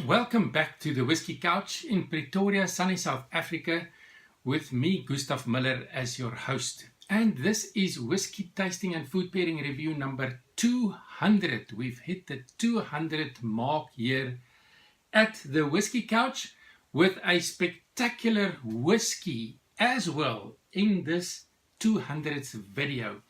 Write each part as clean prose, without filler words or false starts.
Welcome back to the Whisky Couch in Pretoria, sunny South Africa, with me, Gustav Muller, as your host. And this is Whisky Tasting and Food Pairing Review number 200. We've hit the 200 mark here at the Whisky Couch with a spectacular whisky as well in this 200th video.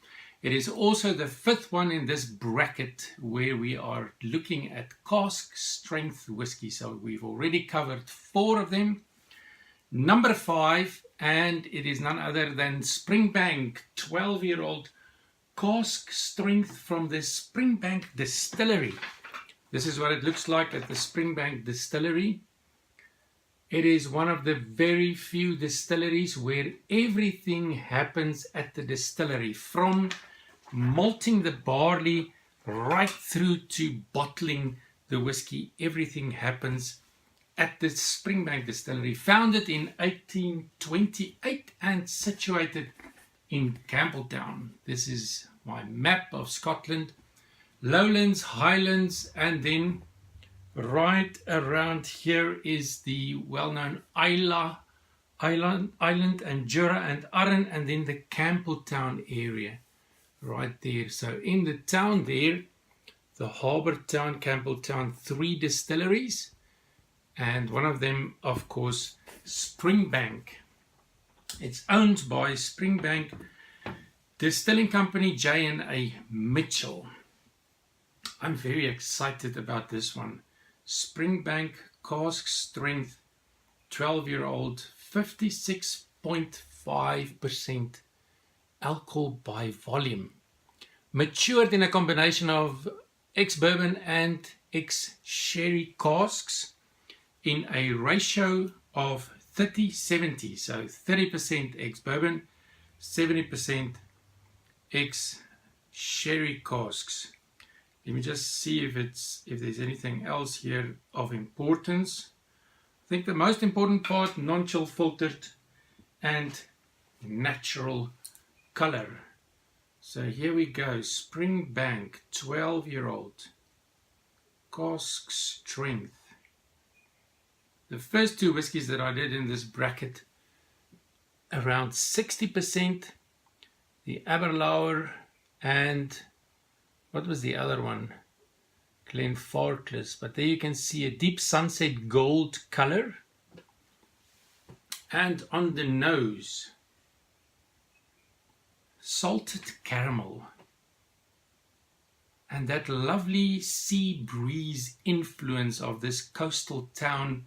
It is also the fifth one in this bracket where we are looking at cask strength whiskey. So we've already covered 4 of them. Number 5, and it is none other than Springbank 12-year-old cask strength from the Springbank Distillery. This is what it looks like at the Springbank Distillery. It is one of the very few distilleries where everything happens at the distillery, from malting the barley right through to bottling the whiskey. Everything happens at the Springbank Distillery, founded in 1828 and situated in Campbeltown. This is my map of Scotland. Lowlands, Highlands, and then right around here is the well-known Island and Jura and Arran, and then the Campbeltown area right there. So in the town there, the harbour town, Campbeltown, 3 distilleries, and one of them, of course, Springbank. It's owned by Springbank Distilling Company, J&A Mitchell. I'm very excited about this one. Springbank cask strength 12-year-old, 56.5% alcohol by volume. Matured in a combination of ex-Bourbon and ex-sherry casks in a ratio of 30-70. So 30% ex-Bourbon, 70% ex-sherry casks. Let me just see if there's anything else here of importance. I think the most important part, non-chill filtered and natural color. So here we go, Springbank 12-year-old cask strength. The first 2 whiskies that I did in this bracket, around 60%, the Aberlour and what was the other one? Glenfarclas. But there you can see a deep sunset gold color. And on the nose, salted caramel. And that lovely sea breeze influence of this coastal town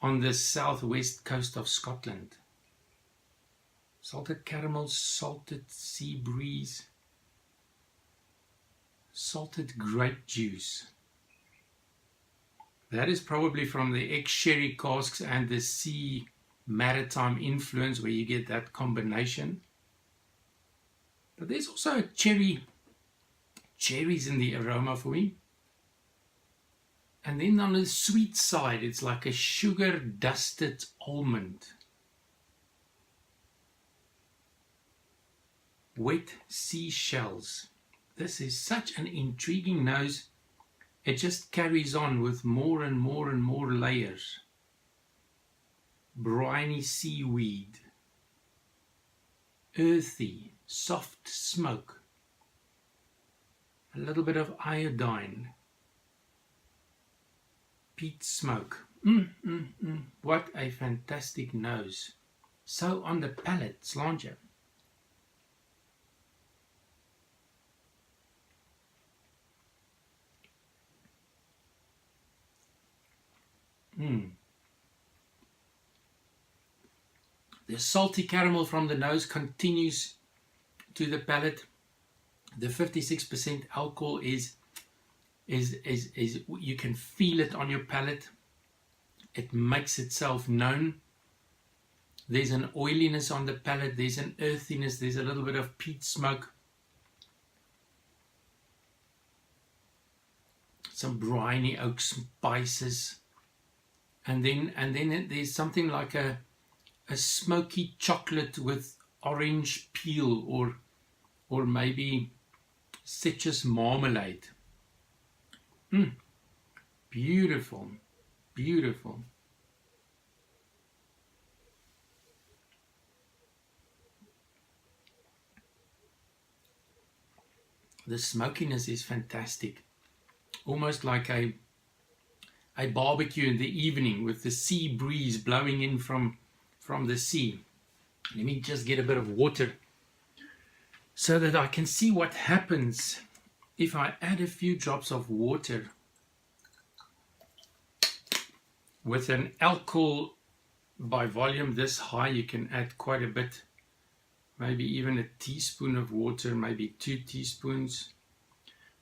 on the southwest coast of Scotland. Salted caramel, salted sea breeze, salted grape juice. That is probably from the ex-sherry casks and the sea maritime influence where you get that combination. But there's also a cherries in the aroma for me. And then on the sweet side, it's like a sugar dusted almond. Wet seashells. This is such an intriguing nose. It just carries on with more and more and more layers. Briny seaweed. Earthy, soft smoke. A little bit of iodine. Peat smoke. What a fantastic nose. So on the palate, slant you. The salty caramel from the nose continues to the palate. The 56% alcohol is you can feel it on your palate. It makes itself known. There's an oiliness on the palate, there's an earthiness, there's a little bit of peat smoke. Some briny oak spices. And then there's something like a smoky chocolate with orange peel or maybe citrus marmalade. Beautiful. beautiful. The smokiness is fantastic. Almost like a barbecue in the evening with the sea breeze blowing in from the sea. Let me just get a bit of water so that I can see what happens if I add a few drops of water. With an alcohol by volume this high, you can add quite a bit, maybe even a teaspoon of water, maybe 2 teaspoons.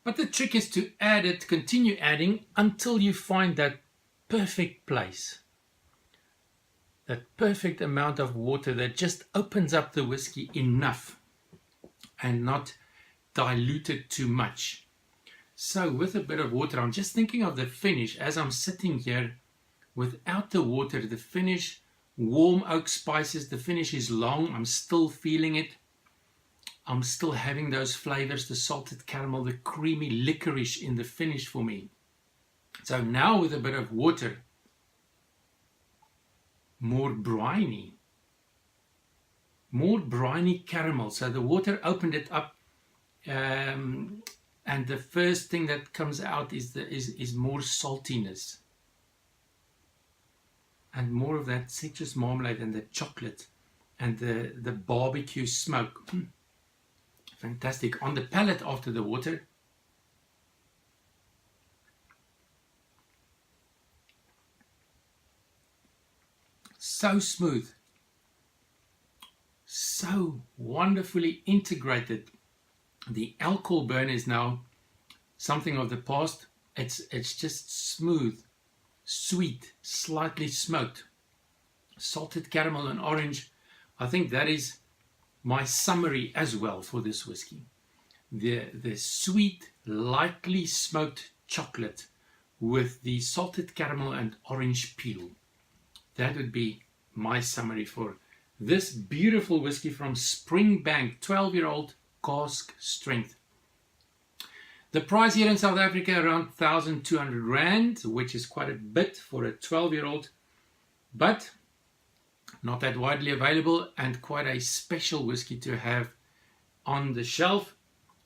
But the trick is to add it, continue adding until you find that perfect place, that perfect amount of water that just opens up the whiskey enough and not diluted too much. So with a bit of water, I'm just thinking of the finish as I'm sitting here without the water, the finish, warm oak spices, the finish is long, I'm still feeling it. I'm still having those flavors, the salted caramel, the creamy licorice in the finish for me. So now with a bit of water, more briny caramel. So the water opened it up, and the first thing that comes out is more saltiness. And more of that citrus marmalade and the chocolate and the barbecue smoke. Fantastic. On the palate after the water, so smooth, so wonderfully integrated. The alcohol burn is now something of the past. It's just smooth, sweet, slightly smoked, salted caramel and orange. I think that is my summary as well for this whiskey. The sweet, lightly smoked chocolate with the salted caramel and orange peel. That would be my summary for this beautiful whiskey from Springbank, 12-year-old cask strength. The price here in South Africa around 1,200 Rand, which is quite a bit for a 12-year-old, but not that widely available and quite a special whiskey to have on the shelf.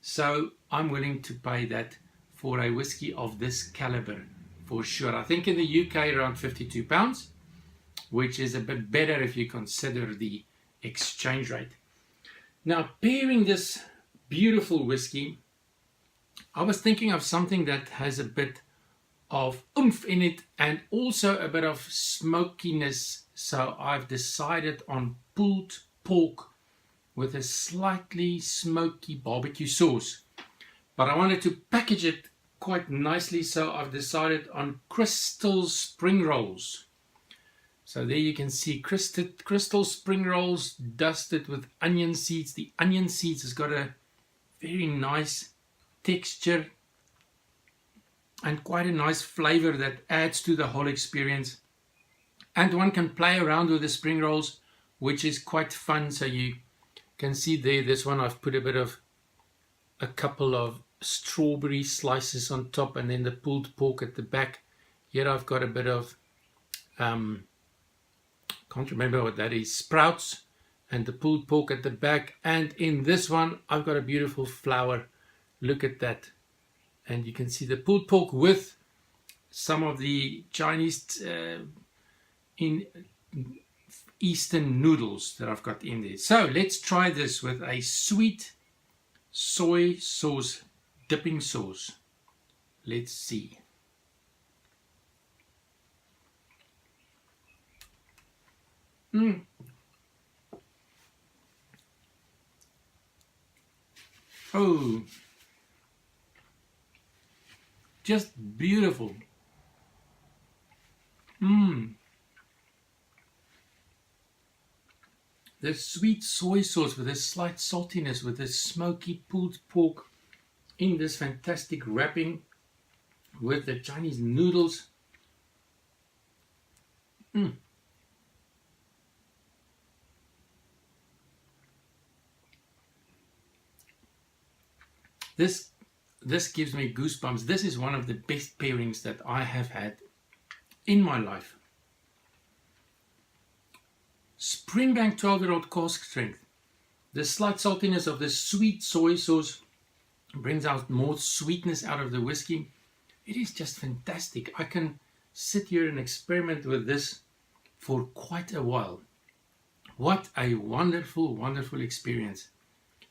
So I'm willing to pay that for a whiskey of this caliber for sure. I think in the UK around £52, which is a bit better if you consider the exchange rate. Now, pairing this beautiful whiskey, I was thinking of something that has a bit of oomph in it and also a bit of smokiness. So I've decided on pulled pork with a slightly smoky barbecue sauce. But I wanted to package it quite nicely, so I've decided on crystal spring rolls. So there you can see crystal spring rolls dusted with onion seeds. The onion seeds has got a very nice texture and quite a nice flavor that adds to the whole experience. And one can play around with the spring rolls, which is quite fun. So you can see there, this one I've put a couple of strawberry slices on top and then the pulled pork at the back. Here I've got a bit of can't remember what that is, sprouts and the pulled pork at the back. And in this one I've got a beautiful flower. Look at that. And you can see the pulled pork with some of the Chinese in Eastern noodles that I've got in there. So let's try this with a sweet soy sauce dipping sauce. Let's see. Oh, just beautiful. The sweet soy sauce with a slight saltiness, with a smoky pulled pork in this fantastic wrapping with the Chinese noodles. This gives me goosebumps. This is one of the best pairings that I have had in my life. Springbank 12-year-old cask strength. The slight saltiness of the sweet soy sauce brings out more sweetness out of the whiskey. It is just fantastic. I can sit here and experiment with this for quite a while. What a wonderful, wonderful experience.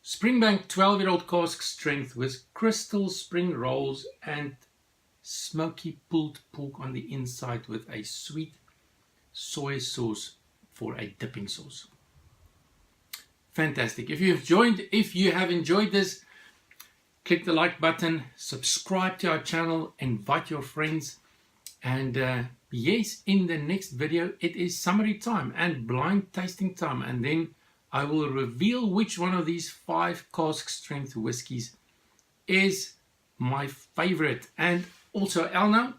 Springbank 12-year-old cask strength with crystal spring rolls and smoky pulled pork on the inside with a sweet soy sauce for a dipping sauce. Fantastic. If you have enjoyed this, click the like button, subscribe to our channel, invite your friends, and yes, in the next video it is summary time and blind tasting time, and then I will reveal which one of these 5 cask strength whiskies is my favorite. And also Elna,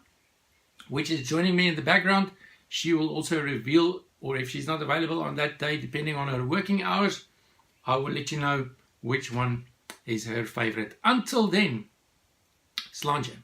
which is joining me in the background, she will also reveal, or if she's not available on that day, depending on her working hours, I will let you know which one is her favorite. Until then, sláinte.